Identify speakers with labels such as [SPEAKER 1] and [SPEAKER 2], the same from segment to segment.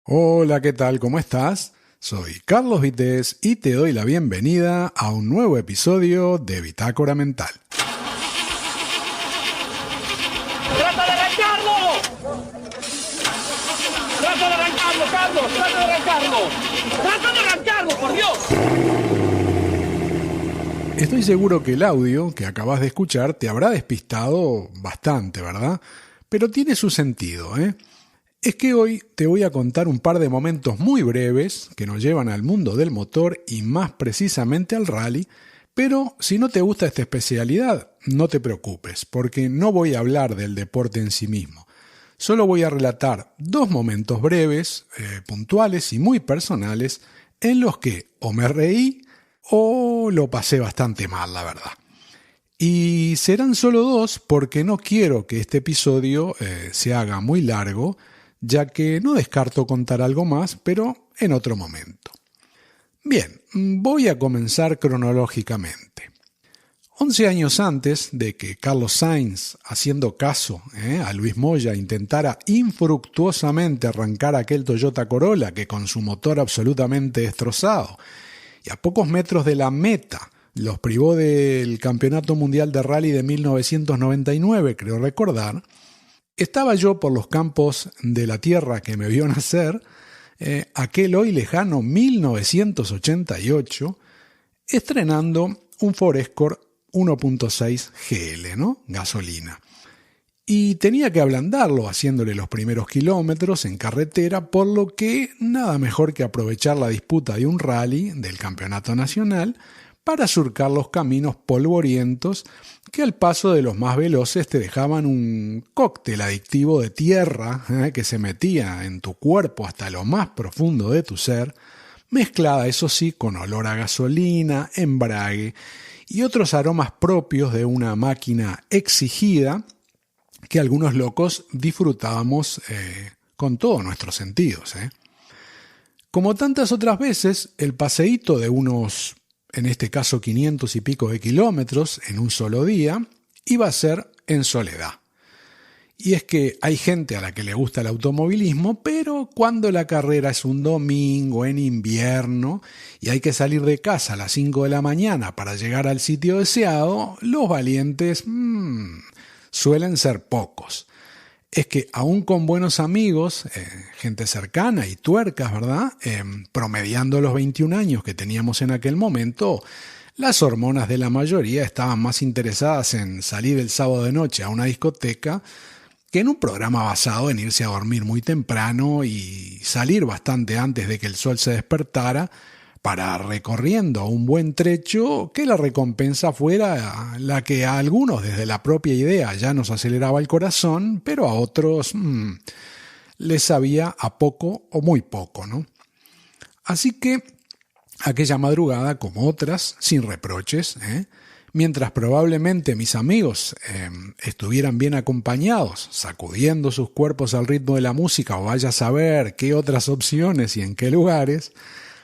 [SPEAKER 1] Hola, ¿qué tal? ¿Cómo estás? Soy Carlos Vitéz y te doy la bienvenida a un nuevo episodio de Bitácora Mental.
[SPEAKER 2] ¡Trata de arrancarlo! ¡Trata de arrancarlo, Carlos! ¡Trata de arrancarlo! ¡Trata de arrancarlo, por Dios!
[SPEAKER 1] Estoy seguro que el audio que acabas de escuchar te habrá despistado bastante, ¿verdad? Pero tiene su sentido, ¿eh? Es que hoy te voy a contar un par de momentos muy breves que nos llevan al mundo del motor y más precisamente al rally, pero si no te gusta esta especialidad, no te preocupes, porque no voy a hablar del deporte en sí mismo. Solo voy a relatar dos momentos breves, puntuales y muy personales en los que o me reí o lo pasé bastante mal, la verdad. Y serán solo dos porque no quiero que este episodio se haga muy largo, ya que no descarto contar algo más, pero en otro momento. Bien, voy a comenzar cronológicamente. 11 años antes de que Carlos Sainz, haciendo caso a Luis Moya, intentara infructuosamente arrancar aquel Toyota Corolla que con su motor absolutamente destrozado y a pocos metros de la meta los privó del Campeonato Mundial de Rally de 1999, creo recordar, estaba yo por los campos de la tierra que me vio nacer, aquel hoy lejano 1988, estrenando un Ford Escort 1.6 GL, ¿no? Gasolina. Y tenía que ablandarlo haciéndole los primeros kilómetros en carretera, por lo que nada mejor que aprovechar la disputa de un rally del campeonato nacional para surcar los caminos polvorientos que al paso de los más veloces te dejaban un cóctel adictivo de tierra que se metía en tu cuerpo hasta lo más profundo de tu ser, mezclada eso sí con olor a gasolina, embrague y otros aromas propios de una máquina exigida que algunos locos disfrutábamos con todos nuestros sentidos. Como tantas otras veces, el paseíto de unos, en este caso 500 y pico de kilómetros en un solo día, iba a ser en soledad. Y es que hay gente a la que le gusta el automovilismo, pero cuando la carrera es un domingo en invierno y hay que salir de casa a las 5 de la mañana para llegar al sitio deseado, los valientes suelen ser pocos. Es que aún con buenos amigos, gente cercana y tuercas, ¿verdad? Promediando los 21 años que teníamos en aquel momento, las hormonas de la mayoría estaban más interesadas en salir el sábado de noche a una discoteca que en un programa basado en irse a dormir muy temprano y salir bastante antes de que el sol se despertara para, recorriendo un buen trecho, que la recompensa fuera la que a algunos desde la propia idea ya nos aceleraba el corazón, pero a otros les sabía a poco o muy poco, ¿no? Así que aquella madrugada, como otras, sin reproches, mientras probablemente mis amigos estuvieran bien acompañados, sacudiendo sus cuerpos al ritmo de la música o vaya a saber qué otras opciones y en qué lugares,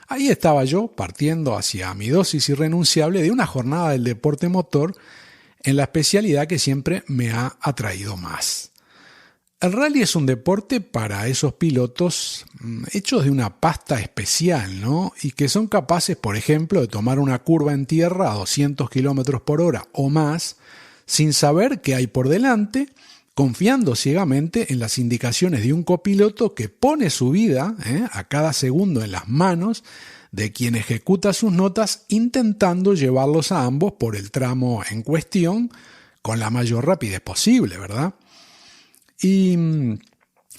[SPEAKER 1] ahí estaba yo partiendo hacia mi dosis irrenunciable de una jornada del deporte motor en la especialidad que siempre me ha atraído más. El rally es un deporte para esos pilotos hechos de una pasta especial, ¿no? Y que son capaces, por ejemplo, de tomar una curva en tierra a 200 km por hora o más sin saber qué hay por delante, confiando ciegamente en las indicaciones de un copiloto que pone su vida a cada segundo en las manos de quien ejecuta sus notas, intentando llevarlos a ambos por el tramo en cuestión con la mayor rapidez posible, ¿verdad? Y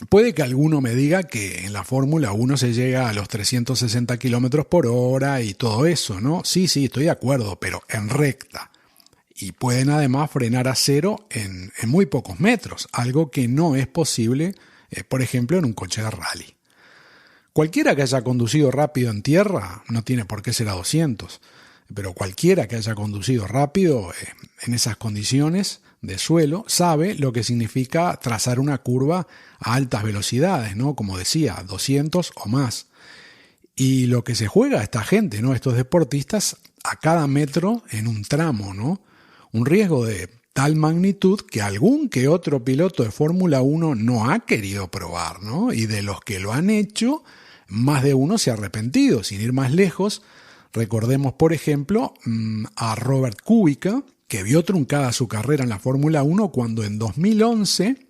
[SPEAKER 1] puede que alguno me diga que en la Fórmula 1 se llega a los 360 km por hora y todo eso, ¿no? Sí, estoy de acuerdo, pero en recta. Y pueden además frenar a cero en muy pocos metros, algo que no es posible, por ejemplo, en un coche de rally. Cualquiera que haya conducido rápido en tierra no tiene por qué ser a 200, pero cualquiera que haya conducido rápido en esas condiciones de suelo sabe lo que significa trazar una curva a altas velocidades, ¿no? Como decía, 200 o más. Y lo que se juega esta gente, ¿no? Estos deportistas a cada metro en un tramo, ¿no? Un riesgo de tal magnitud que algún que otro piloto de Fórmula 1 no ha querido probar, ¿no? Y de los que lo han hecho, más de uno se ha arrepentido. Sin ir más lejos, recordemos, por ejemplo, a Robert Kubica, que vio truncada su carrera en la Fórmula 1 cuando en 2011,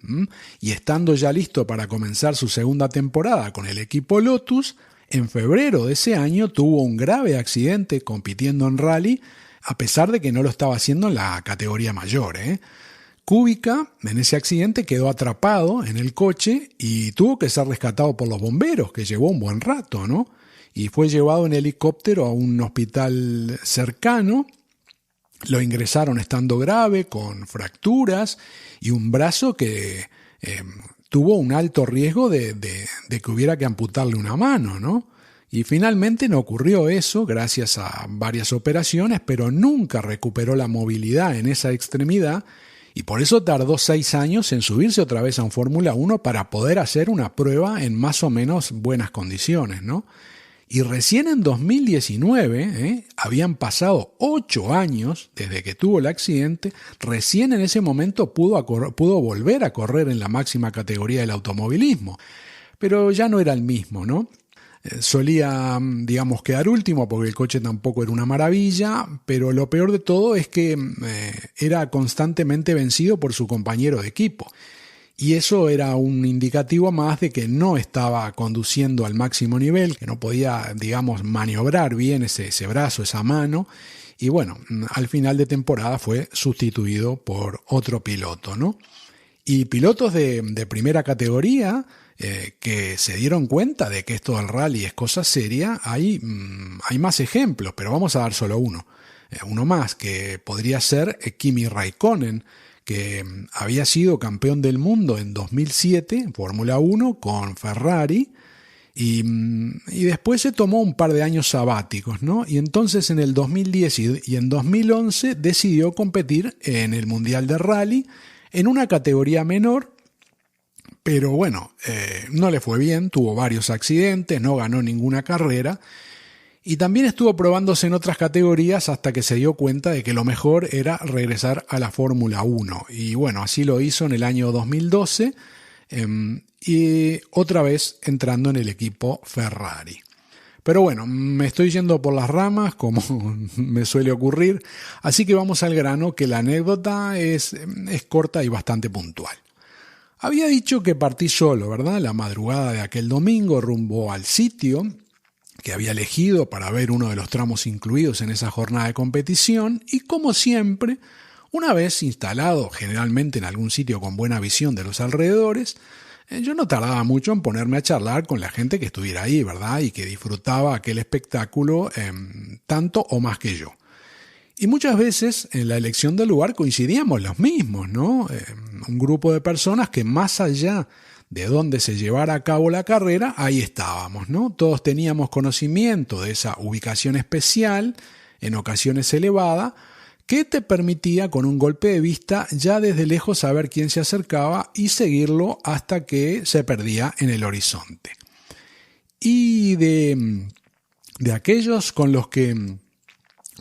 [SPEAKER 1] y estando ya listo para comenzar su segunda temporada con el equipo Lotus, en febrero de ese año tuvo un grave accidente compitiendo en rally, a pesar de que no lo estaba haciendo en la categoría mayor. Kubica en ese accidente quedó atrapado en el coche y tuvo que ser rescatado por los bomberos, que llevó un buen rato, ¿no? Y fue llevado en helicóptero a un hospital cercano. Lo ingresaron estando grave, con fracturas y un brazo que tuvo un alto riesgo de que hubiera que amputarle una mano, ¿no? Y finalmente no ocurrió eso, gracias a varias operaciones, pero nunca recuperó la movilidad en esa extremidad y por eso tardó 6 años en subirse otra vez a un Fórmula 1 para poder hacer una prueba en más o menos buenas condiciones, ¿no? Y recién en 2019, habían pasado 8 años desde que tuvo el accidente, recién en ese momento pudo volver a correr en la máxima categoría del automovilismo. Pero ya no era el mismo, ¿no? Solía, digamos, quedar último porque el coche tampoco era una maravilla, pero lo peor de todo es que era constantemente vencido por su compañero de equipo. Y eso era un indicativo más de que no estaba conduciendo al máximo nivel, que no podía, digamos, maniobrar bien ese brazo, esa mano. Y bueno, al final de temporada fue sustituido por otro piloto, ¿no? Y pilotos de primera categoría que se dieron cuenta de que esto del rally es cosa seria, hay más ejemplos, pero vamos a dar solo uno. Uno más, que podría ser Kimi Raikkonen, que había sido campeón del mundo en 2007 en Fórmula 1 con Ferrari y después se tomó un par de años sabáticos, ¿no? Y entonces en el 2010 y en 2011 decidió competir en el Mundial de Rally en una categoría menor, pero bueno, no le fue bien, tuvo varios accidentes, no ganó ninguna carrera. Y también estuvo probándose en otras categorías hasta que se dio cuenta de que lo mejor era regresar a la Fórmula 1. Y bueno, así lo hizo en el año 2012 y otra vez entrando en el equipo Ferrari. Pero bueno, me estoy yendo por las ramas como me suele ocurrir, así que vamos al grano, que la anécdota es corta y bastante puntual. Había dicho que partí solo, ¿verdad? La madrugada de aquel domingo rumbo al sitio que había elegido para ver uno de los tramos incluidos en esa jornada de competición y, como siempre, una vez instalado generalmente en algún sitio con buena visión de los alrededores, yo no tardaba mucho en ponerme a charlar con la gente que estuviera ahí, ¿verdad? Y que disfrutaba aquel espectáculo tanto o más que yo. Y muchas veces en la elección del lugar coincidíamos los mismos, ¿no? Un grupo de personas que más allá de dónde se llevara a cabo la carrera, ahí estábamos, ¿no? Todos teníamos conocimiento de esa ubicación especial, en ocasiones elevada, que te permitía con un golpe de vista ya desde lejos saber quién se acercaba y seguirlo hasta que se perdía en el horizonte. Y de aquellos con los que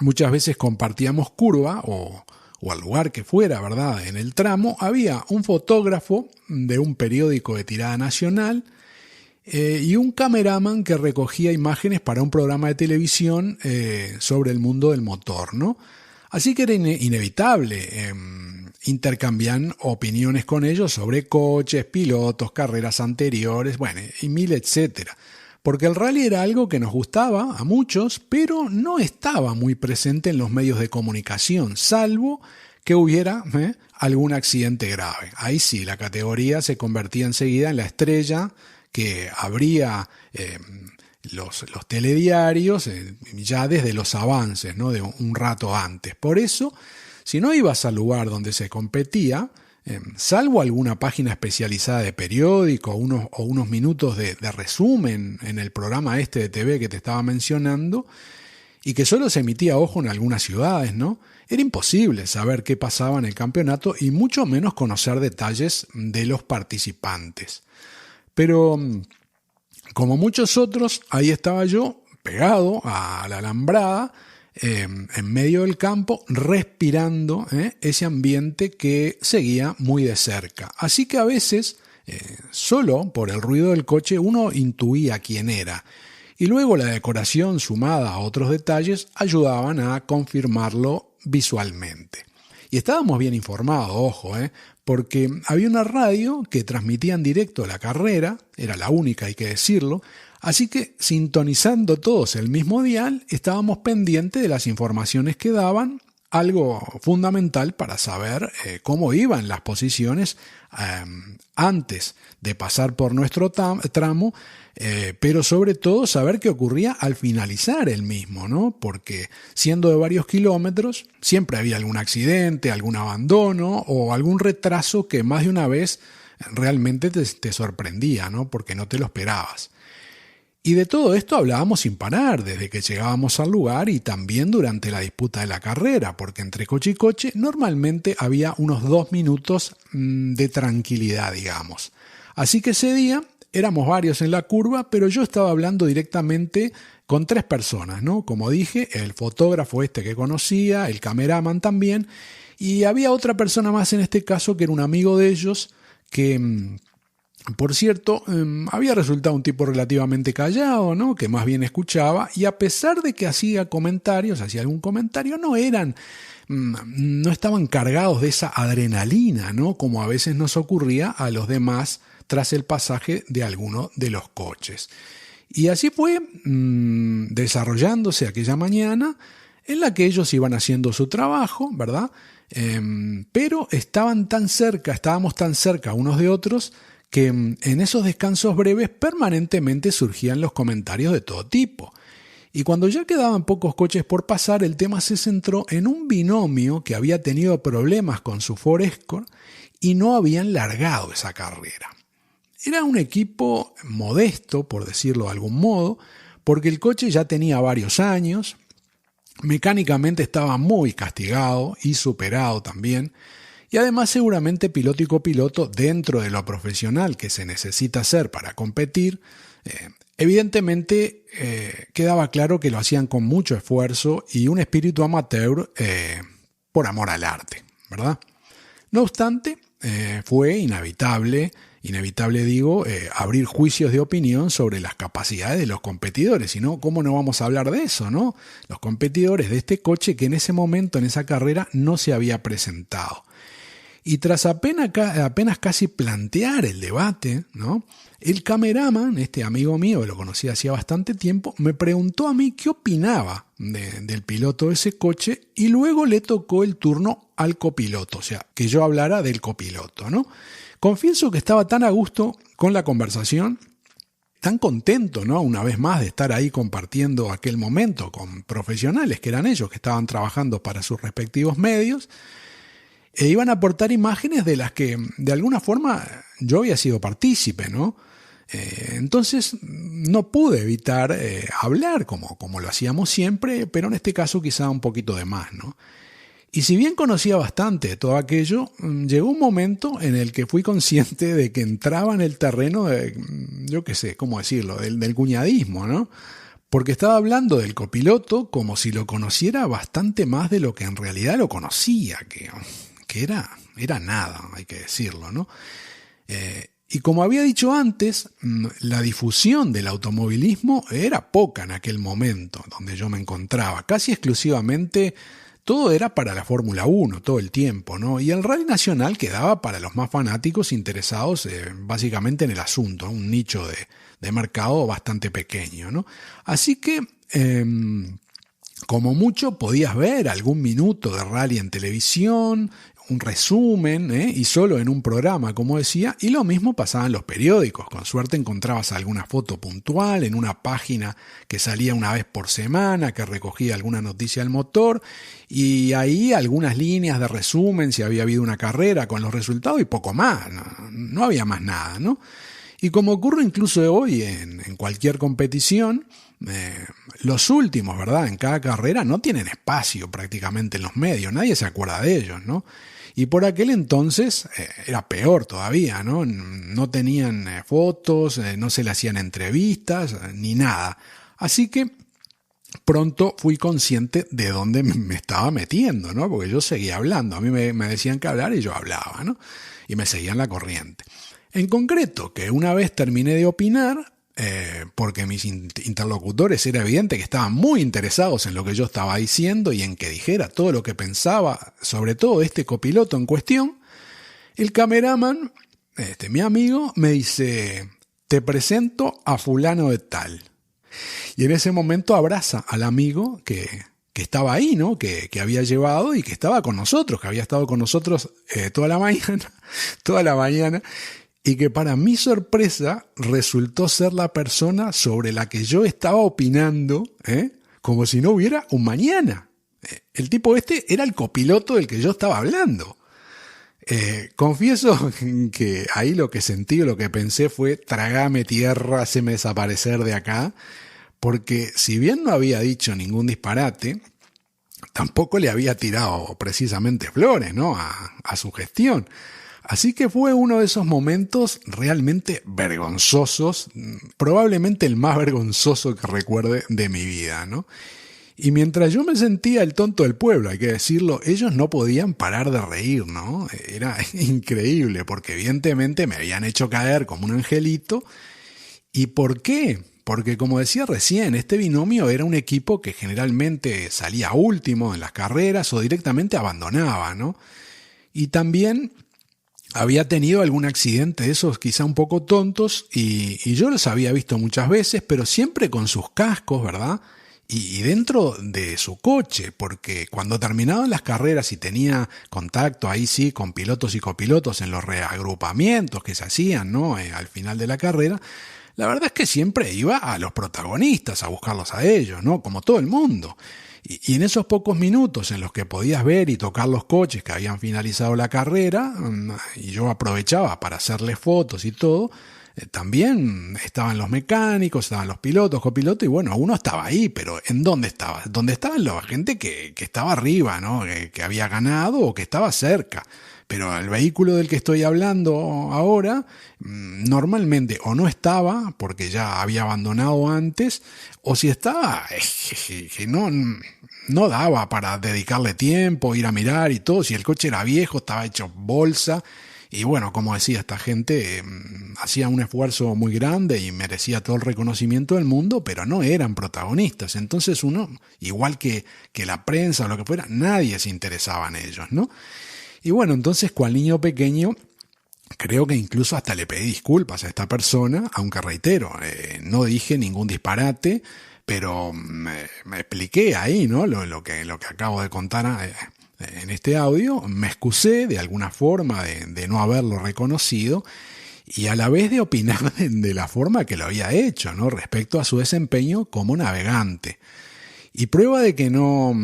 [SPEAKER 1] muchas veces compartíamos curva o al lugar que fuera, ¿verdad? En el tramo, había un fotógrafo de un periódico de tirada nacional y un cameraman que recogía imágenes para un programa de televisión sobre el mundo del motor, ¿no? Así que era inevitable intercambiar opiniones con ellos sobre coches, pilotos, carreras anteriores, bueno, y mil etcétera. Porque el rally era algo que nos gustaba a muchos, pero no estaba muy presente en los medios de comunicación, salvo que hubiera algún accidente grave. Ahí sí, la categoría se convertía enseguida en la estrella que abría los telediarios ya desde los avances, ¿no? De un rato antes. Por eso, si no ibas al lugar donde se competía, salvo alguna página especializada de periódico o unos minutos de resumen en el programa de TV que te estaba mencionando, y que solo se emitía, ojo, en algunas ciudades, ¿no? Era imposible saber qué pasaba en el campeonato y mucho menos conocer detalles de los participantes. Pero, como muchos otros, ahí estaba yo, pegado a la alambrada, en medio del campo, respirando ese ambiente que seguía muy de cerca. Así que a veces, solo por el ruido del coche, uno intuía quién era. Y luego la decoración sumada a otros detalles ayudaban a confirmarlo visualmente. Y estábamos bien informados, ojo, porque había una radio que transmitía en directo la carrera, era la única, hay que decirlo, así que sintonizando todos el mismo dial, estábamos pendientes de las informaciones que daban, algo fundamental para saber cómo iban las posiciones antes de pasar por nuestro tramo, pero sobre todo saber qué ocurría al finalizar el mismo, ¿no? Porque siendo de varios kilómetros, siempre había algún accidente, algún abandono o algún retraso que más de una vez realmente te sorprendía, ¿no? Porque no te lo esperabas. Y de todo esto hablábamos sin parar, desde que llegábamos al lugar y también durante la disputa de la carrera, porque entre coche y coche normalmente había unos 2 minutos de tranquilidad, digamos. Así que ese día éramos varios en la curva, pero yo estaba hablando directamente con 3 personas, ¿no? Como dije, el fotógrafo que conocía, el cameraman también, y había otra persona más en este caso que era un amigo de ellos que... Por cierto, había resultado un tipo relativamente callado, ¿no? Que más bien escuchaba, y a pesar de que hacía algún comentario, no estaban cargados de esa adrenalina, ¿no? Como a veces nos ocurría a los demás tras el pasaje de alguno de los coches. Y así fue desarrollándose aquella mañana en la que ellos iban haciendo su trabajo, ¿verdad? Pero estábamos tan cerca unos de otros, que en esos descansos breves permanentemente surgían los comentarios de todo tipo. Y cuando ya quedaban pocos coches por pasar, el tema se centró en un binomio que había tenido problemas con su Ford Escort y no habían largado esa carrera. Era un equipo modesto, por decirlo de algún modo, porque el coche ya tenía varios años, mecánicamente estaba muy castigado y superado también, y además seguramente piloto y copiloto, dentro de lo profesional que se necesita hacer para competir, evidentemente quedaba claro que lo hacían con mucho esfuerzo y un espíritu amateur por amor al arte, ¿verdad? No obstante, fue inevitable abrir juicios de opinión sobre las capacidades de los competidores, si no, ¿cómo no vamos a hablar de eso, no? Los competidores de este coche que en ese momento, en esa carrera, no se había presentado. Y tras apenas casi plantear el debate, ¿no? El cameraman, este amigo mío, lo conocía hacía bastante tiempo, me preguntó a mí qué opinaba del piloto de ese coche y luego le tocó el turno al copiloto, o sea, que yo hablara del copiloto, ¿no? Confieso que estaba tan a gusto con la conversación, tan contento, ¿no? Una vez más de estar ahí compartiendo aquel momento con profesionales que eran ellos, que estaban trabajando para sus respectivos medios, e iban a aportar imágenes de las que de alguna forma yo había sido partícipe, ¿no? Entonces no pude evitar hablar como lo hacíamos siempre, pero en este caso quizá un poquito de más, ¿no? Y si bien conocía bastante de todo aquello, llegó un momento en el que fui consciente de que entraba en el terreno de, yo qué sé, ¿cómo decirlo?, del cuñadismo, ¿no? Porque estaba hablando del copiloto como si lo conociera bastante más de lo que en realidad lo conocía, que era nada, hay que decirlo, ¿no? Y como había dicho antes, la difusión del automovilismo era poca en aquel momento donde yo me encontraba. Casi exclusivamente todo era para la Fórmula 1 todo el tiempo, ¿no? Y el Rally Nacional quedaba para los más fanáticos interesados básicamente en el asunto, ¿no? Un nicho de mercado bastante pequeño, ¿no? Así que... como mucho podías ver algún minuto de rally en televisión, un resumen, y solo en un programa, como decía, y lo mismo pasaba en los periódicos. Con suerte encontrabas alguna foto puntual en una página que salía una vez por semana, que recogía alguna noticia del motor, y ahí algunas líneas de resumen si había habido una carrera con los resultados y poco más, no había más nada, ¿no? Y como ocurre incluso hoy en cualquier competición, los últimos, ¿verdad?, en cada carrera no tienen espacio prácticamente en los medios, nadie se acuerda de ellos, ¿no? Y por aquel entonces era peor todavía, ¿no? No tenían fotos, no se le hacían entrevistas, ni nada. Así que pronto fui consciente de dónde me estaba metiendo, ¿no? Porque yo seguía hablando. A mí me decían que hablar y yo hablaba, ¿no? Y me seguían la corriente. En concreto, que una vez terminé de opinar, porque mis interlocutores era evidente que estaban muy interesados en lo que yo estaba diciendo y en que dijera todo lo que pensaba, sobre todo este copiloto en cuestión, el cameraman, mi amigo, me dice: te presento a fulano de tal. Y en ese momento abraza al amigo que estaba ahí, ¿no? Que había llevado y que estaba con nosotros, que había estado con nosotros toda la mañana, y que para mi sorpresa resultó ser la persona sobre la que yo estaba opinando, como si no hubiera un mañana. El tipo era el copiloto del que yo estaba hablando. Confieso que ahí lo que sentí o lo que pensé fue: tragame tierra, haceme desaparecer de acá, porque si bien no había dicho ningún disparate, tampoco le había tirado precisamente flores, ¿no? a su gestión. Así que fue uno de esos momentos realmente vergonzosos, probablemente el más vergonzoso que recuerde de mi vida, ¿no? Y mientras yo me sentía el tonto del pueblo, hay que decirlo, ellos no podían parar de reír, ¿no? Era increíble, porque evidentemente me habían hecho caer como un angelito. ¿Y por qué? Porque, como decía recién, este binomio era un equipo que generalmente salía último en las carreras o directamente abandonaba, ¿no? Y también había tenido algún accidente de esos quizá un poco tontos y yo los había visto muchas veces, pero siempre con sus cascos, ¿verdad? Y dentro de su coche, porque cuando terminaban las carreras y tenía contacto ahí sí con pilotos y copilotos en los reagrupamientos que se hacían, ¿no? Al final de la carrera, la verdad es que siempre iba a los protagonistas, a buscarlos a ellos, ¿no? Como todo el mundo. Y en esos pocos minutos en los que podías ver y tocar los coches que habían finalizado la carrera, y yo aprovechaba para hacerles fotos y todo, también estaban los mecánicos, estaban los pilotos, copilotos, y bueno, uno estaba ahí, pero ¿en dónde estaba? ¿Dónde estaba la gente que estaba arriba, ¿no? Que había ganado o que estaba cerca? Pero el vehículo del que estoy hablando ahora, normalmente o no estaba, porque ya había abandonado antes, o si estaba, que no daba para dedicarle tiempo, ir a mirar y todo. Si el coche era viejo, estaba hecho bolsa. Y bueno, como decía, esta gente hacía un esfuerzo muy grande y merecía todo el reconocimiento del mundo, pero no eran protagonistas. Entonces uno, igual que la prensa o lo que fuera, nadie se interesaba en ellos, ¿no? Y bueno, entonces cual niño pequeño, creo que incluso hasta le pedí disculpas a esta persona, aunque reitero, no dije ningún disparate, pero me expliqué ahí, ¿no? Lo que acabo de contar en este audio, me excusé de alguna forma de no haberlo reconocido y a la vez de opinar de la forma que lo había hecho, ¿no? Respecto a su desempeño como navegante. Y prueba de que no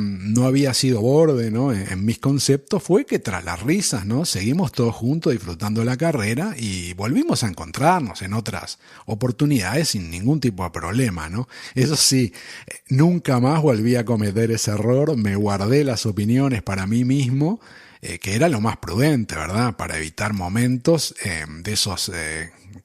[SPEAKER 1] había sido borde, ¿no? En mis conceptos fue que tras las risas, ¿no? Seguimos todos juntos disfrutando de la carrera y volvimos a encontrarnos en otras oportunidades sin ningún tipo de problema, ¿no? Eso sí, nunca más volví a cometer ese error, me guardé las opiniones para mí mismo, que era lo más prudente, ¿verdad? Para evitar momentos de esos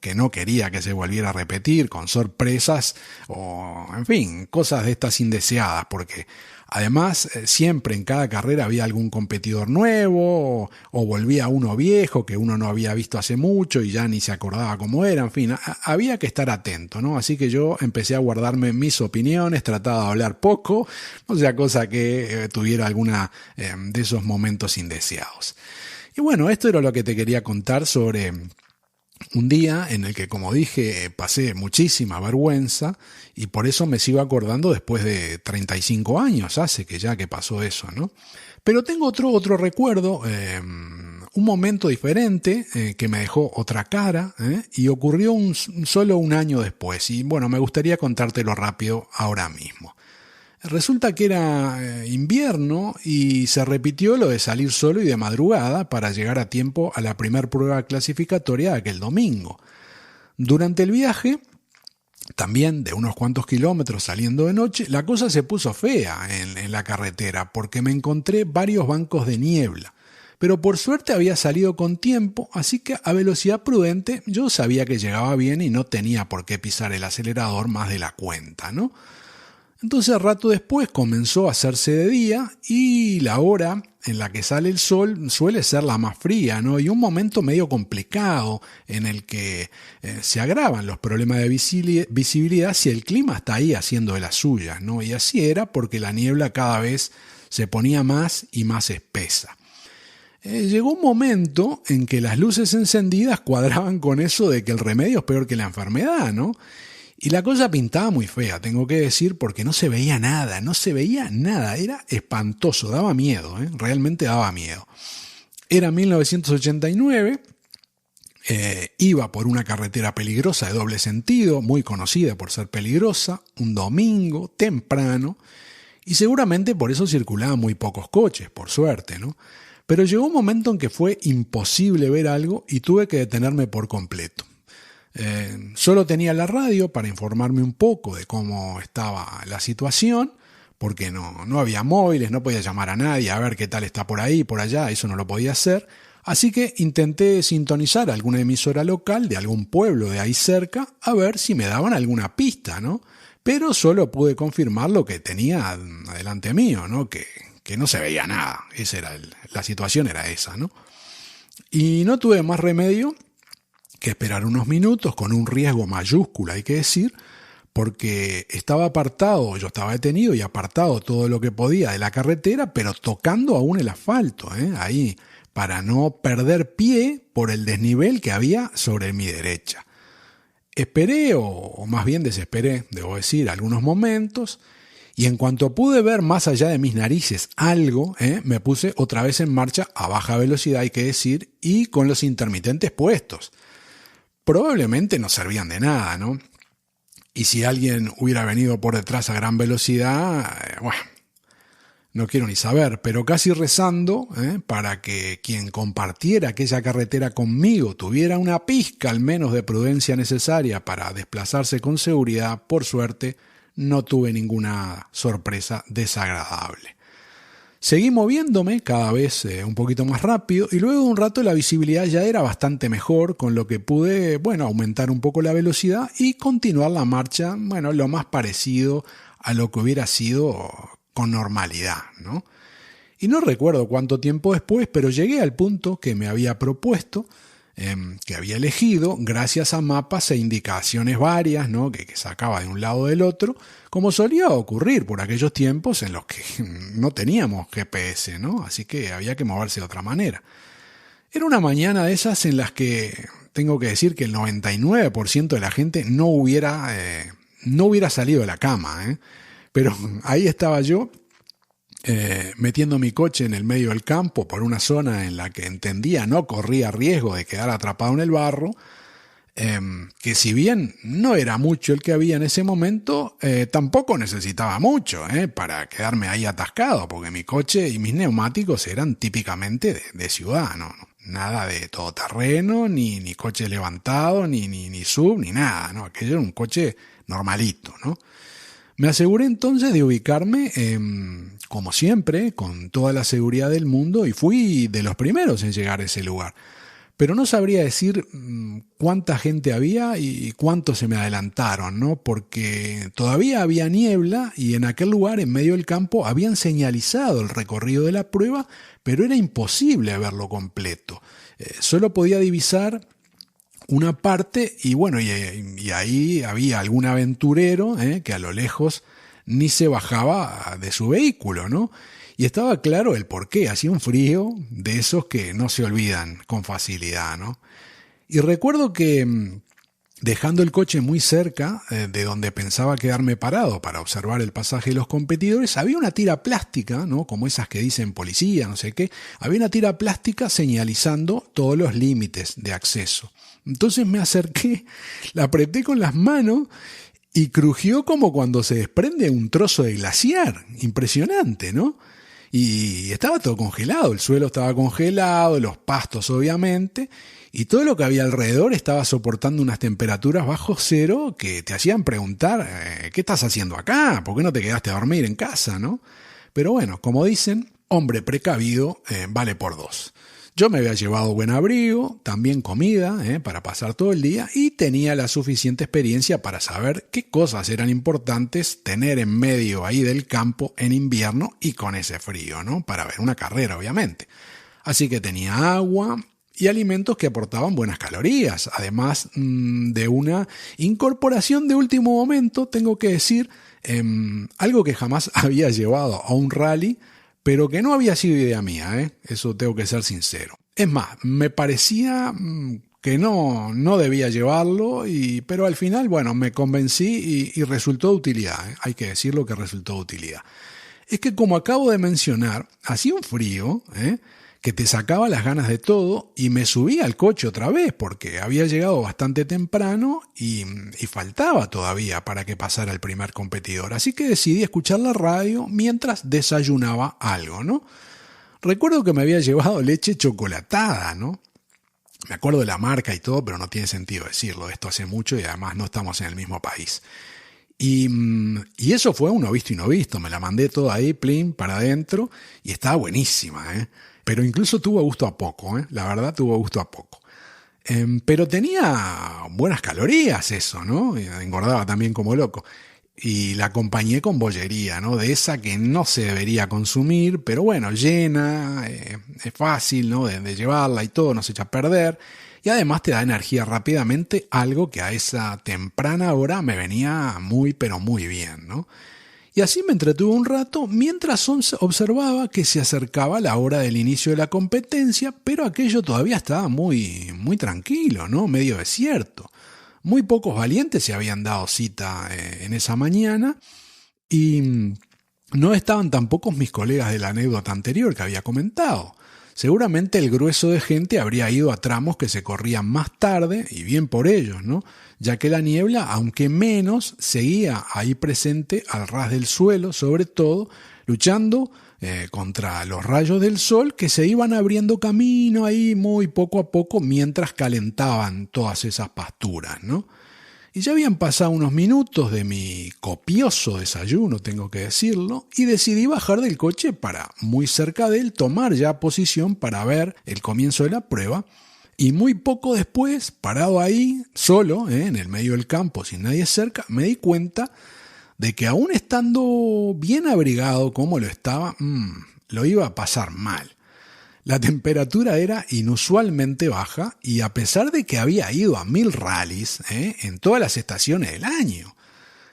[SPEAKER 1] que no quería que se volviera a repetir, con sorpresas o, en fin, cosas de estas indeseadas, porque además siempre en cada carrera había algún competidor nuevo o volvía uno viejo que uno no había visto hace mucho y ya ni se acordaba cómo era, en fin, había que estar atento, ¿no? Así que yo empecé a guardarme mis opiniones, trataba de hablar poco, no sea cosa que tuviera alguna de esos momentos indeseados. Y bueno, esto era lo que te quería contar sobre un día en el que, como dije, pasé muchísima vergüenza y por eso me sigo acordando después de 35 años, hace que ya que pasó eso, ¿no? Pero tengo otro recuerdo, un momento diferente que me dejó otra cara y ocurrió solo un año después. Y bueno, me gustaría contártelo rápido ahora mismo. Resulta que era invierno y se repitió lo de salir solo y de madrugada para llegar a tiempo a la primer prueba clasificatoria de aquel domingo. Durante el viaje, también de unos cuantos kilómetros saliendo de noche, la cosa se puso fea en la carretera porque me encontré varios bancos de niebla. Pero por suerte había salido con tiempo, así que a velocidad prudente yo sabía que llegaba bien y no tenía por qué pisar el acelerador más de la cuenta, ¿no? Entonces, rato después comenzó a hacerse de día y la hora en la que sale el sol suele ser la más fría, ¿no? Y un momento medio complicado en el que se agravan los problemas de visibilidad si el clima está ahí haciendo de las suyas, ¿no? Y así era porque la niebla cada vez se ponía más y más espesa. Llegó un momento en que las luces encendidas cuadraban con eso de que el remedio es peor que la enfermedad, ¿no? Y la cosa pintaba muy fea, tengo que decir, porque no se veía nada, era espantoso, daba miedo, realmente daba miedo. Era 1989, iba por una carretera peligrosa de doble sentido, muy conocida por ser peligrosa, un domingo, temprano, y seguramente por eso circulaban muy pocos coches, por suerte, ¿no? Pero llegó un momento en que fue imposible ver algo y tuve que detenerme por completo. Solo tenía la radio para informarme un poco de cómo estaba la situación, porque no había móviles, no podía llamar a nadie a ver qué tal está por ahí, por allá, eso no lo podía hacer. Así que intenté sintonizar alguna emisora local de algún pueblo de ahí cerca a ver si me daban alguna pista, ¿no? Pero solo pude confirmar lo que tenía adelante mío, ¿no? Que no se veía nada. La situación era esa, ¿no? Y no tuve más remedio que esperar unos minutos con un riesgo mayúsculo, hay que decir, porque estaba apartado, yo estaba detenido y apartado todo lo que podía de la carretera, pero tocando aún el asfalto, ahí, para no perder pie por el desnivel que había sobre mi derecha. Esperé, o más bien desesperé, debo decir, algunos momentos, y en cuanto pude ver más allá de mis narices algo, me puse otra vez en marcha a baja velocidad, hay que decir, y con los intermitentes puestos. Probablemente no servían de nada, ¿no? Y si alguien hubiera venido por detrás a gran velocidad, bueno, no quiero ni saber, pero casi rezando para que quien compartiera aquella carretera conmigo tuviera una pizca al menos de prudencia necesaria para desplazarse con seguridad, por suerte no tuve ninguna sorpresa desagradable. Seguí moviéndome cada vez un poquito más rápido y luego de un rato la visibilidad ya era bastante mejor, con lo que pude, aumentar un poco la velocidad y continuar la marcha, lo más parecido a lo que hubiera sido con normalidad, ¿no? Y no recuerdo cuánto tiempo después, pero llegué al punto que me había propuesto, que había elegido, gracias a mapas e indicaciones varias, ¿no? que sacaba de un lado del otro, como solía ocurrir por aquellos tiempos en los que no teníamos GPS, ¿no? Así que había que moverse de otra manera. Era una mañana de esas en las que tengo que decir que el 99% de la gente no hubiera salido de la cama, pero ahí estaba yo, metiendo mi coche en el medio del campo por una zona en la que entendía no corría riesgo de quedar atrapado en el barro, que si bien no era mucho el que había en ese momento, tampoco necesitaba mucho para quedarme ahí atascado, porque mi coche y mis neumáticos eran típicamente de ciudad, ¿no? Nada de todoterreno, ni coche levantado, ni sub, ni nada, ¿no? Aquello era un coche normalito, ¿no? Me aseguré entonces de ubicarme, como siempre, con toda la seguridad del mundo y fui de los primeros en llegar a ese lugar. Pero no sabría decir cuánta gente había y cuántos se me adelantaron, ¿no? Porque todavía había niebla y en aquel lugar, en medio del campo, habían señalizado el recorrido de la prueba, pero era imposible verlo completo. Solo podía divisar una parte y ahí había algún aventurero que a lo lejos ni se bajaba de su vehículo, ¿no? Y estaba claro el porqué, hacía un frío de esos que no se olvidan con facilidad, ¿no? Y recuerdo que dejando el coche muy cerca de donde pensaba quedarme parado para observar el pasaje de los competidores, había una tira plástica, ¿no? Como esas que dicen policía, no sé qué, había una tira plástica señalizando todos los límites de acceso. Entonces me acerqué, la apreté con las manos y crujió como cuando se desprende un trozo de glaciar. Impresionante, ¿no? Y estaba todo congelado, el suelo estaba congelado, los pastos obviamente, y todo lo que había alrededor estaba soportando unas temperaturas bajo cero que te hacían preguntar, ¿qué estás haciendo acá? ¿Por qué no te quedaste a dormir en casa, no? Pero bueno, como dicen, hombre precavido vale por dos. Yo me había llevado buen abrigo, también comida para pasar todo el día y tenía la suficiente experiencia para saber qué cosas eran importantes tener en medio ahí del campo en invierno y con ese frío, ¿no? Para ver una carrera, obviamente. Así que tenía agua y alimentos que aportaban buenas calorías, además de una incorporación de último momento, tengo que decir, algo que jamás había llevado a un rally, pero que no había sido idea mía, eso tengo que ser sincero. Es más, me parecía que no debía llevarlo, pero al final, bueno, me convencí y resultó de utilidad, hay que decirlo que resultó de utilidad. Es que como acabo de mencionar, hacía un frío, que te sacaba las ganas de todo y me subí al coche otra vez porque había llegado bastante temprano y faltaba todavía para que pasara el primer competidor. Así que decidí escuchar la radio mientras desayunaba algo, ¿no? Recuerdo que me había llevado leche chocolatada, ¿no? Me acuerdo de la marca y todo, pero no tiene sentido decirlo. Esto hace mucho y además no estamos en el mismo país. Y eso fue uno visto y no visto. Me la mandé toda ahí, plin, para adentro y estaba buenísima, Pero incluso tuvo gusto a poco, la verdad tuvo gusto a poco. Pero tenía buenas calorías eso, ¿no? Engordaba también como loco. Y la acompañé con bollería, ¿no? De esa que no se debería consumir, pero bueno, llena, es fácil, ¿no? De llevarla y todo, no se echa a perder. Y además te da energía rápidamente, algo que a esa temprana hora me venía muy, pero muy bien, ¿no? Y así me entretuve un rato mientras observaba que se acercaba la hora del inicio de la competencia, pero aquello todavía estaba muy, muy tranquilo, ¿no? Medio desierto. Muy pocos valientes se habían dado cita en esa mañana y no estaban tampoco mis colegas de la anécdota anterior que había comentado. Seguramente el grueso de gente habría ido a tramos que se corrían más tarde, y bien por ellos, ¿no? Ya que la niebla, aunque menos, seguía ahí presente al ras del suelo, sobre todo, luchando contra los rayos del sol que se iban abriendo camino ahí muy poco a poco mientras calentaban todas esas pasturas, ¿no? Y ya habían pasado unos minutos de mi copioso desayuno, tengo que decirlo, y decidí bajar del coche para, muy cerca de él, tomar ya posición para ver el comienzo de la prueba. Y muy poco después, parado ahí, solo, en el medio del campo, sin nadie cerca, me di cuenta de que aún estando bien abrigado como lo estaba, lo iba a pasar mal. La temperatura era inusualmente baja y a pesar de que había ido a 1000 rallies en todas las estaciones del año,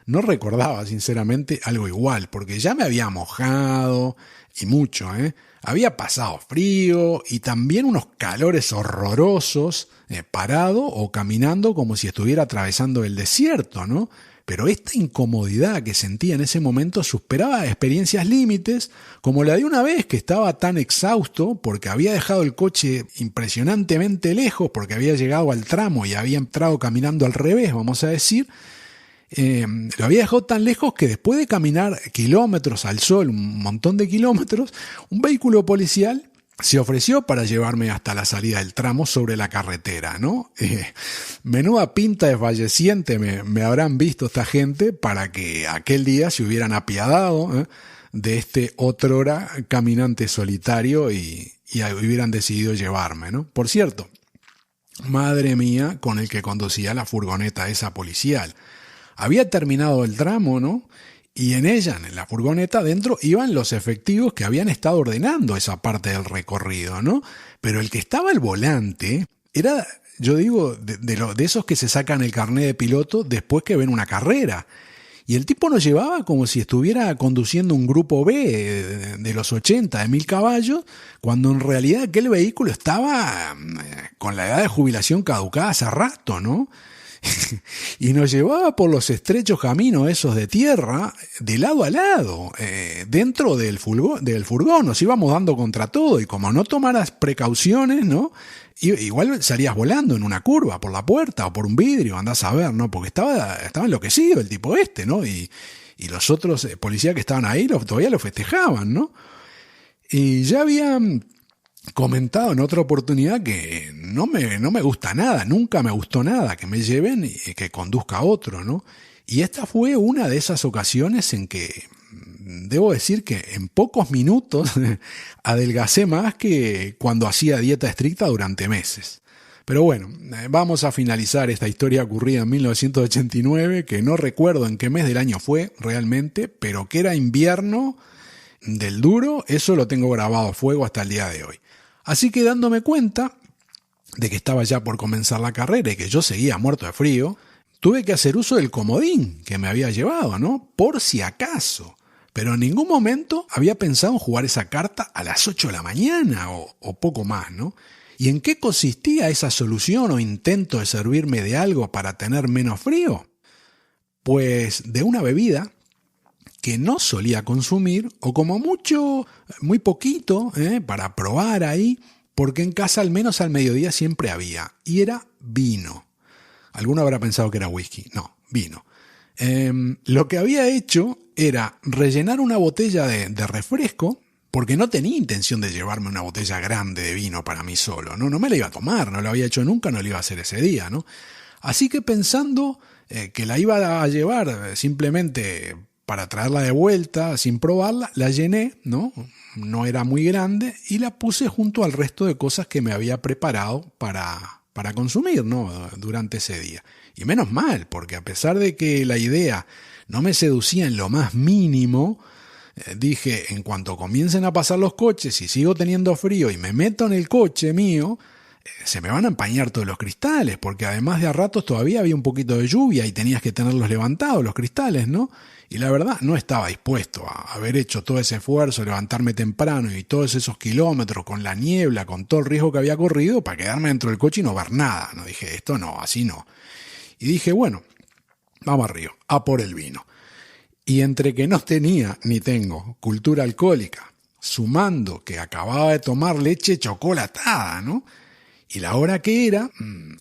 [SPEAKER 1] no recordaba sinceramente algo igual, porque ya me había mojado y mucho, había pasado frío y también unos calores horrorosos, parado o caminando como si estuviera atravesando el desierto, ¿no? Pero esta incomodidad que sentía en ese momento superaba experiencias límites, como la de una vez que estaba tan exhausto porque había dejado el coche impresionantemente lejos, porque había llegado al tramo y había entrado caminando al revés, vamos a decir. Lo había dejado tan lejos que después de caminar kilómetros al sol, un montón de kilómetros, un vehículo policial se ofreció para llevarme hasta la salida del tramo sobre la carretera, ¿no? Menuda pinta desfalleciente me habrán visto esta gente para que aquel día se hubieran apiadado de este otrora caminante solitario y hubieran decidido llevarme, ¿no? Por cierto, madre mía con el que conducía la furgoneta esa policial. Había terminado el tramo, ¿no? Y en ella, en la furgoneta, dentro iban los efectivos que habían estado ordenando esa parte del recorrido, ¿no? Pero el que estaba al volante era, yo digo, de esos que se sacan el carnet de piloto después que ven una carrera. Y el tipo nos llevaba como si estuviera conduciendo un grupo B de los 80, de 1000 caballos, cuando en realidad aquel vehículo estaba con la edad de jubilación caducada hace rato, ¿no? Y nos llevaba por los estrechos caminos esos de tierra, de lado a lado, dentro del furgón, nos íbamos dando contra todo, y como no tomaras precauciones, ¿no? Igual salías volando en una curva por la puerta o por un vidrio, andás a ver, ¿no? Porque estaba enloquecido el tipo ¿no? Y los otros policías que estaban ahí todavía lo festejaban, ¿no? Y ya habían comentado en otra oportunidad que no me gusta nada, nunca me gustó nada que me lleven y que conduzca otro, ¿no? Y esta fue una de esas ocasiones en que debo decir que en pocos minutos adelgacé más que cuando hacía dieta estricta durante meses. Pero bueno, vamos a finalizar esta historia ocurrida en 1989, que no recuerdo en qué mes del año fue realmente, pero que era invierno del duro, eso lo tengo grabado a fuego hasta el día de hoy. Así que dándome cuenta de que estaba ya por comenzar la carrera y que yo seguía muerto de frío, tuve que hacer uso del comodín que me había llevado, ¿no? Por si acaso. Pero en ningún momento había pensado en jugar esa carta a las 8 de la mañana o poco más, ¿no? ¿Y en qué consistía esa solución o intento de servirme de algo para tener menos frío? Pues de una bebida que no solía consumir, o como mucho, muy poquito, para probar ahí, porque en casa al menos al mediodía siempre había, y era vino. Alguno habrá pensado que era whisky, no, vino. Lo que había hecho era rellenar una botella de refresco, porque no tenía intención de llevarme una botella grande de vino para mí solo, ¿no? No me la iba a tomar, no lo había hecho nunca, no lo iba a hacer ese día, ¿no? Así que pensando que la iba a llevar simplemente para traerla de vuelta, sin probarla, la llené, ¿no? No era muy grande, y la puse junto al resto de cosas que me había preparado para consumir, ¿no? Durante ese día. Y menos mal, porque a pesar de que la idea no me seducía en lo más mínimo, dije, en cuanto comiencen a pasar los coches y sigo teniendo frío y me meto en el coche mío, se me van a empañar todos los cristales, porque además de a ratos todavía había un poquito de lluvia y tenías que tenerlos levantados, los cristales, ¿no? Y la verdad no estaba dispuesto a haber hecho todo ese esfuerzo, levantarme temprano y todos esos kilómetros con la niebla, con todo el riesgo que había corrido, para quedarme dentro del coche y no ver nada. No dije, esto no, así no. Y dije, bueno, vamos arriba, a por el vino. Y entre que no tenía ni tengo cultura alcohólica, sumando que acababa de tomar leche chocolatada, ¿no? Y la hora que era,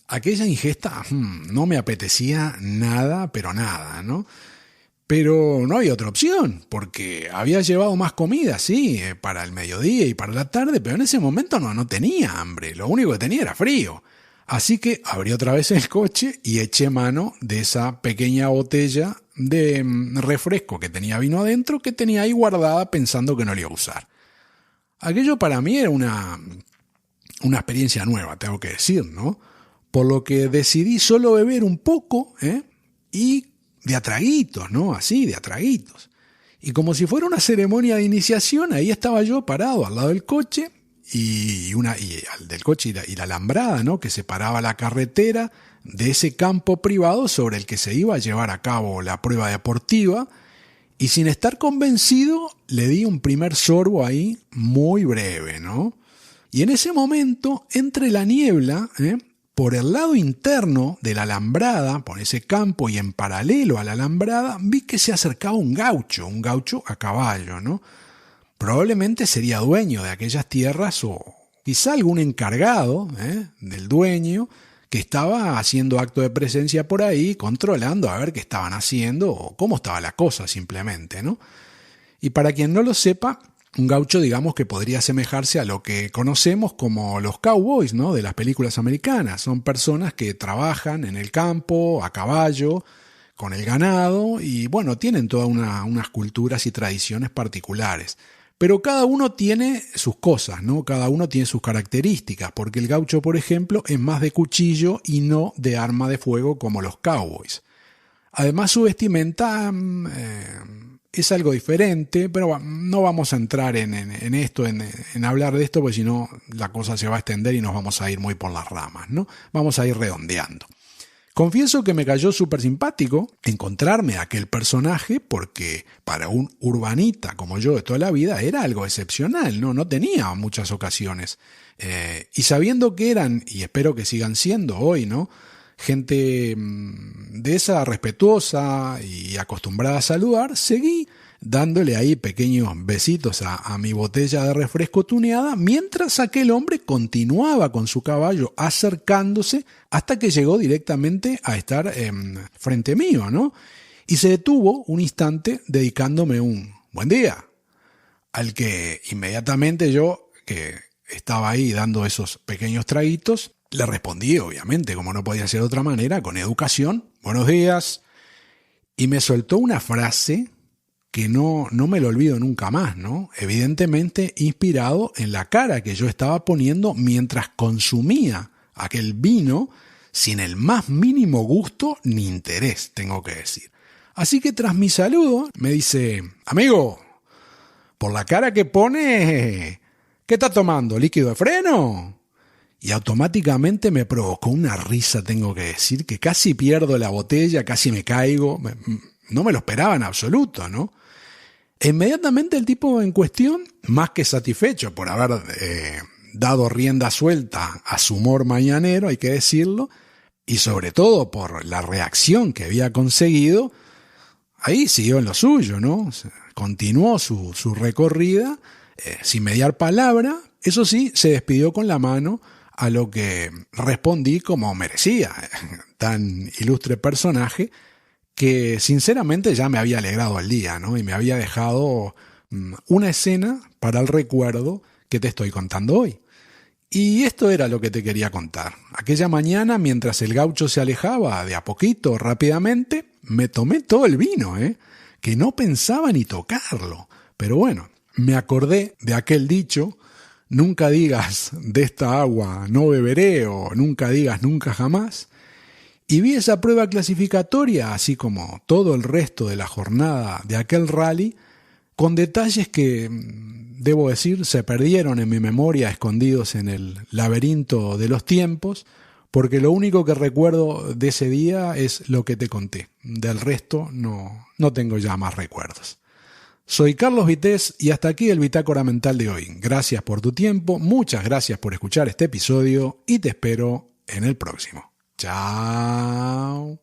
[SPEAKER 1] aquella ingesta no me apetecía nada, pero nada, ¿no? Pero no había otra opción, porque había llevado más comida, sí, para el mediodía y para la tarde, pero en ese momento no tenía hambre, lo único que tenía era frío. Así que abrí otra vez el coche y eché mano de esa pequeña botella de refresco que tenía vino adentro, que tenía ahí guardada pensando que no la iba a usar. Aquello para mí era una experiencia nueva, tengo que decir, ¿no? Por lo que decidí solo beber un poco, y de a traguitos, ¿no? Así, de a traguitos. Y como si fuera una ceremonia de iniciación, ahí estaba yo parado al lado del coche, y del coche y la alambrada, ¿no? Que separaba la carretera de ese campo privado sobre el que se iba a llevar a cabo la prueba deportiva, y sin estar convencido le di un primer sorbo ahí muy breve, ¿no? Y en ese momento, entre la niebla, por el lado interno de la alambrada, por ese campo y en paralelo a la alambrada, vi que se acercaba un gaucho a caballo, ¿no? Probablemente sería dueño de aquellas tierras o quizá algún encargado del dueño que estaba haciendo acto de presencia por ahí, controlando a ver qué estaban haciendo o cómo estaba la cosa simplemente, ¿no? Y para quien no lo sepa, un gaucho, digamos, que podría asemejarse a lo que conocemos como los cowboys, ¿no? De las películas americanas. Son personas que trabajan en el campo, a caballo, con el ganado y, bueno, tienen todas unas culturas y tradiciones particulares. Pero cada uno tiene sus cosas, ¿no? Cada uno tiene sus características, porque el gaucho, por ejemplo, es más de cuchillo y no de arma de fuego como los cowboys. Además, su vestimenta es algo diferente, pero no vamos a entrar en esto, en hablar de esto, porque si no la cosa se va a extender y nos vamos a ir muy por las ramas, ¿no? Vamos a ir redondeando. Confieso que me cayó súper simpático encontrarme a aquel personaje, porque para un urbanita como yo de toda la vida era algo excepcional, no tenía muchas ocasiones. Y sabiendo que eran, y espero que sigan siendo hoy, ¿no? Gente de esa respetuosa y acostumbrada a saludar, seguí dándole ahí pequeños besitos a mi botella de refresco tuneada, mientras aquel hombre continuaba con su caballo acercándose hasta que llegó directamente a estar frente mío, ¿no? Y se detuvo un instante dedicándome un buen día, al que inmediatamente yo, que estaba ahí dando esos pequeños traguitos, le respondí, obviamente, como no podía ser de otra manera, con educación, buenos días, y me soltó una frase que no me lo olvido nunca más, ¿no? Evidentemente inspirado en la cara que yo estaba poniendo mientras consumía aquel vino sin el más mínimo gusto ni interés, tengo que decir. Así que tras mi saludo me dice: amigo, por la cara que pone, ¿qué está tomando? ¿Líquido de freno? Y automáticamente me provocó una risa, tengo que decir, que casi pierdo la botella, casi me caigo. No me lo esperaba en absoluto, ¿no? Inmediatamente el tipo en cuestión, más que satisfecho por haber dado rienda suelta a su humor mañanero, hay que decirlo, y sobre todo por la reacción que había conseguido, ahí siguió en lo suyo, ¿no? Continuó su recorrida sin mediar palabra. Eso sí, se despidió con la mano, a lo que respondí como merecía, tan ilustre personaje, que sinceramente ya me había alegrado el día, ¿no? Y me había dejado una escena para el recuerdo que te estoy contando hoy. Y esto era lo que te quería contar. Aquella mañana, mientras el gaucho se alejaba de a poquito, rápidamente, me tomé todo el vino, que no pensaba ni tocarlo. Pero bueno, me acordé de aquel dicho: nunca digas de esta agua no beberé, o nunca digas nunca jamás. Y vi esa prueba clasificatoria, así como todo el resto de la jornada de aquel rally, con detalles que, debo decir, se perdieron en mi memoria, escondidos en el laberinto de los tiempos, porque lo único que recuerdo de ese día es lo que te conté. Del resto no tengo ya más recuerdos. Soy Carlos Vitéz y hasta aquí el Bitácora Mental de hoy. Gracias por tu tiempo, muchas gracias por escuchar este episodio y te espero en el próximo. Chao.